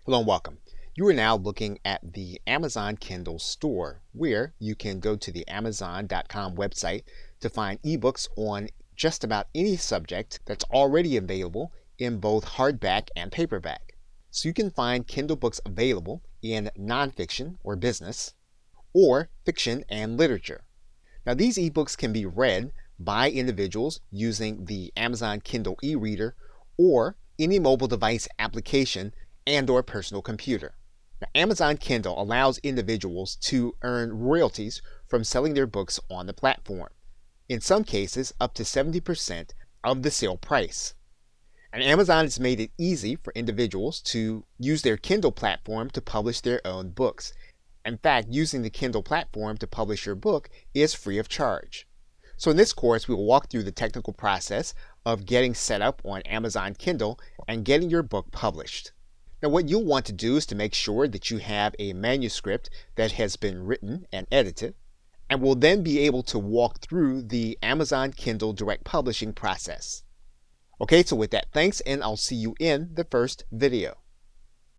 Hello and welcome. You are now looking at the Amazon Kindle store, where you can go to the Amazon.com website to find ebooks on just about any subject that's already available in both hardback and paperback. So you can find Kindle books available in nonfiction or business, or fiction and literature. Now these ebooks can be read by individuals using the Amazon Kindle e-reader or any mobile device application and or personal computer. Now, Amazon Kindle allows individuals to earn royalties from selling their books on the platform, in some cases up to 70% of the sale price. And Amazon has made it easy for individuals to use their Kindle platform to publish their own books. In fact, using the Kindle platform to publish your book is free of charge. So in this course, we will walk through the technical process of getting set up on Amazon Kindle and getting your book published. Now what you'll want to do is to make sure that you have a manuscript that has been written and edited, and will then be able to walk through the Amazon Kindle direct publishing process. Okay, so with that, thanks, and I'll see you in the first video.